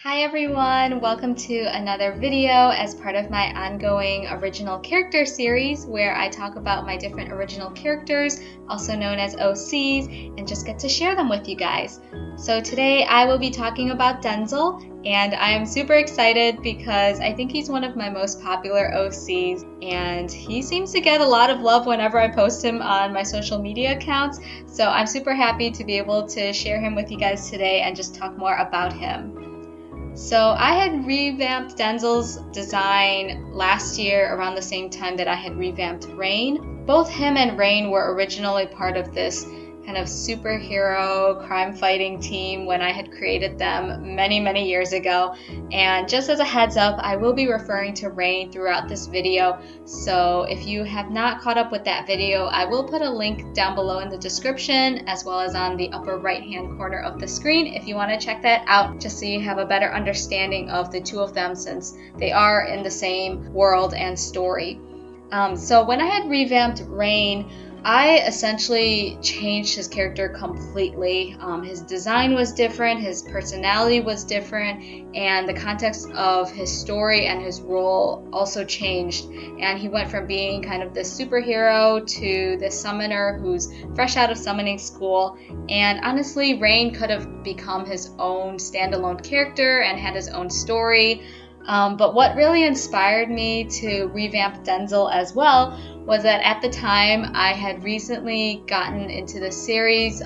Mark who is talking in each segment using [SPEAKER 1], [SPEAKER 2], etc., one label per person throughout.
[SPEAKER 1] Hi everyone, welcome to another video as part of my ongoing original character series where I talk about my different original characters, also known as OCs, and just get to share them with you guys. So today I will be talking about Denzyl, and I am super excited because I think he's one of my most popular OCs, and he seems to get a lot of love whenever I post him on my social media accounts, so I'm super happy to be able to share him with you guys today and just talk more about him. So I had revamped Denzyl's design last year around the same time that I had revamped Rain. Both him and Rain were originally part of this kind of superhero crime fighting team when I had created them many years ago. And just as a heads up, I will be referring to Rain throughout this video. So if you have not caught up with that video, I will put a link down below in the description as well as on the upper right hand corner of the screen if you want to check that out, just so you have a better understanding of the two of them since they are in the same world and story. So when I had revamped Rain, I essentially changed his character completely. His design was different, his personality was different, and the context of his story and his role also changed. And he went from being kind of this superhero to this summoner who's fresh out of summoning school. And honestly, Rain could have become his own standalone character and had his own story. But what really inspired me to revamp Denzyl as well was that at the time I had recently gotten into the series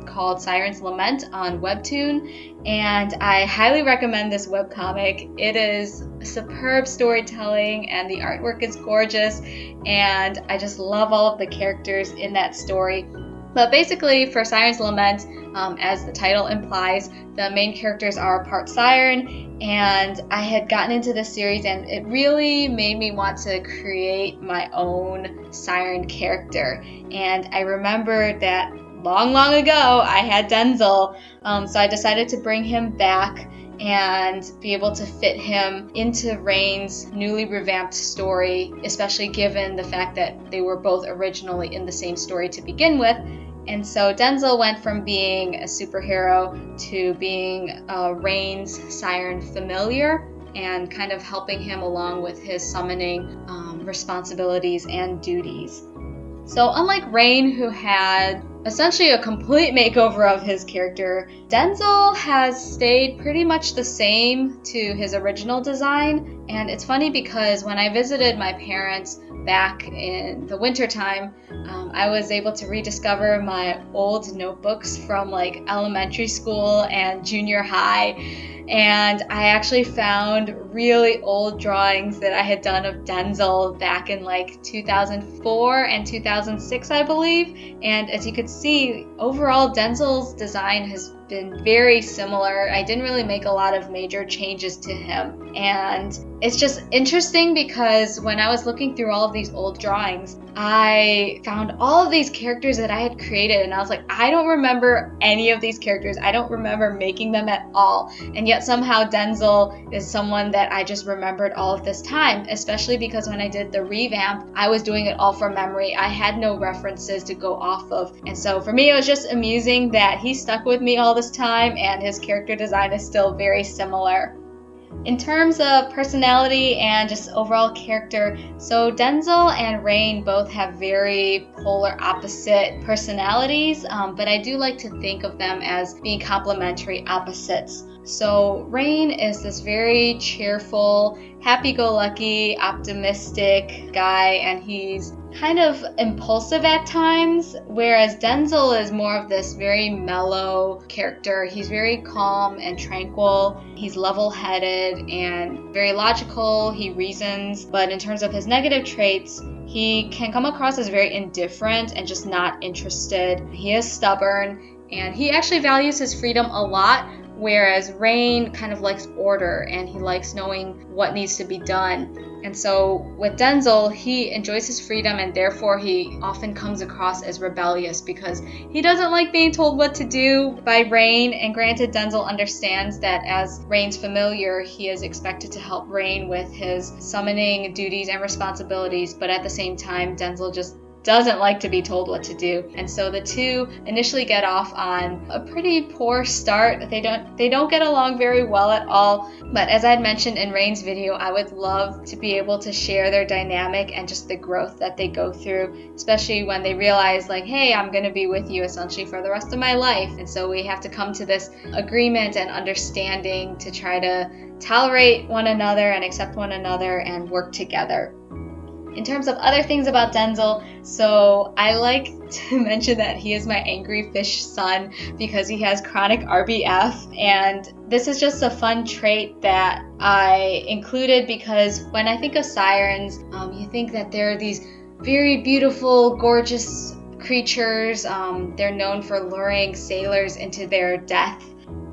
[SPEAKER 1] called Siren's Lament on Webtoon, and I highly recommend this webcomic. It is superb storytelling and the artwork is gorgeous, and I just love all of the characters in that story. But basically, for Siren's Lament, as the title implies, the main characters are part siren, and I had gotten into this series and it really made me want to create my own siren character. And I remembered that long ago I had Denzyl, so I decided to bring him back and be able to fit him into Rain's newly revamped story, especially given the fact that they were both originally in the same story to begin with. And so Denzyl went from being a superhero to being Rain's siren familiar and kind of helping him along with his summoning responsibilities and duties. So unlike Rain, who had essentially a complete makeover of his character, Denzyl has stayed pretty much the same to his original design. And it's funny because when I visited my parents back in the wintertime, I was able to rediscover my old notebooks from like elementary school and junior high, and I actually found really old drawings that I had done of Denzyl back in like 2004 and 2006, I believe. And as you could see, overall Denzyl's design has been very similar. I didn't really make a lot of major changes to him, and it's just interesting because when I was looking through all of these old drawings, I found all of these characters that I had created, and I was like, I don't remember any of these characters. I don't remember making them at all. And yet somehow Denzyl is someone that I just remembered all of this time, especially because when I did the revamp, I was doing it all from memory. I had no references to go off of. And so for me, it was just amusing that he stuck with me all this time and his character design is still very similar. In terms of personality and just overall character, so Denzyl and Rain both have very polar opposite personalities, but I do like to think of them as being complementary opposites. So Rain is this very cheerful, happy-go-lucky, optimistic guy, and he's kind of impulsive at times, whereas Denzyl is more of this very mellow character. He's very calm and tranquil. He's level-headed and very logical. He reasons, but in terms of his negative traits, he can come across as very indifferent and just not interested. He is stubborn, and he actually values his freedom a lot, whereas Rain kind of likes order and he likes knowing what needs to be done. And so with Denzyl, he enjoys his freedom and therefore he often comes across as rebellious because he doesn't like being told what to do by Rain. And granted, Denzyl understands that as Rain's familiar, he is expected to help Rain with his summoning duties and responsibilities, but at the same time, Denzyl just doesn't like to be told what to do. And so the two initially get off on a pretty poor start. They don't get along very well at all. But as I had mentioned in Rain's video, I would love to be able to share their dynamic and just the growth that they go through, especially when they realize like, hey, I'm going to be with you essentially for the rest of my life. And so we have to come to this agreement and understanding to try to tolerate one another and accept one another and work together. In terms of other things about Denzyl, so I like to mention that he is my angry fish son because he has chronic RBF, and this is just a fun trait that I included because when I think of sirens, you think that they're these very beautiful, gorgeous creatures. They're known for luring sailors into their death.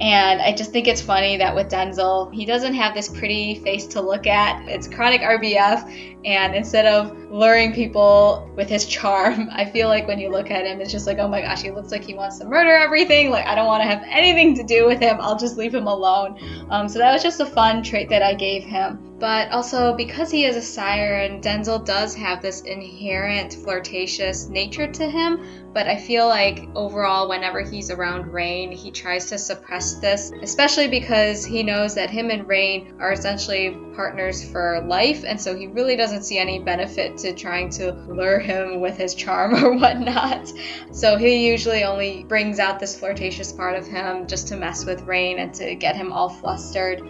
[SPEAKER 1] And I just think it's funny that with Denzyl, he doesn't have this pretty face to look at. It's chronic RBF, and instead of luring people with his charm, I feel like when you look at him, it's just like, oh my gosh, he looks like he wants to murder everything. Like, I don't want to have anything to do with him. I'll just leave him alone. So that was just a fun trait that I gave him. But also, because he is a siren, Denzyl does have this inherent flirtatious nature to him. But I feel like overall, whenever he's around Rain, he tries to suppress this, especially because he knows that him and Rain are essentially partners for life, and so he really doesn't see any benefit to trying to lure him with his charm or whatnot. So he usually only brings out this flirtatious part of him just to mess with Rain and to get him all flustered.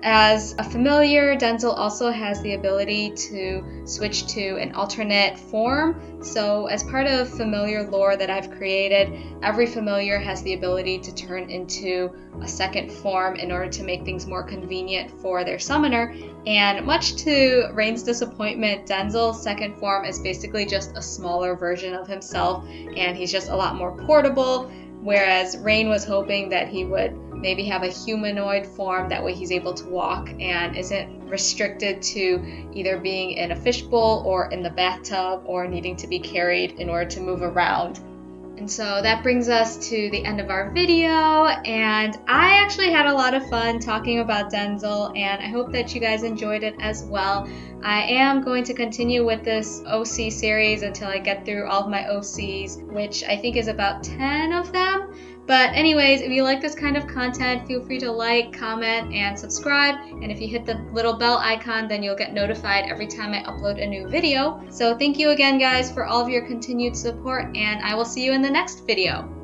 [SPEAKER 1] As a familiar, Denzyl also has the ability to switch to an alternate form. So as part of familiar lore that I've created, every familiar has the ability to turn into a second form in order to make things more convenient for their summoner. And much to Rain's disappointment, Denzyl's second form is basically just a smaller version of himself, and he's just a lot more portable, whereas Rain was hoping that he would maybe have a humanoid form, that way he's able to walk and isn't restricted to either being in a fishbowl or in the bathtub or needing to be carried in order to move around. And so that brings us to the end of our video, and I actually had a lot of fun talking about Denzyl, and I hope that you guys enjoyed it as well. I am going to continue with this OC series until I get through all of my OCs, which I think is about 10 of them. But anyways, if you like this kind of content, feel free to like, comment, and subscribe. And if you hit the little bell icon, then you'll get notified every time I upload a new video. So thank you again, guys, for all of your continued support, and I will see you in the next video.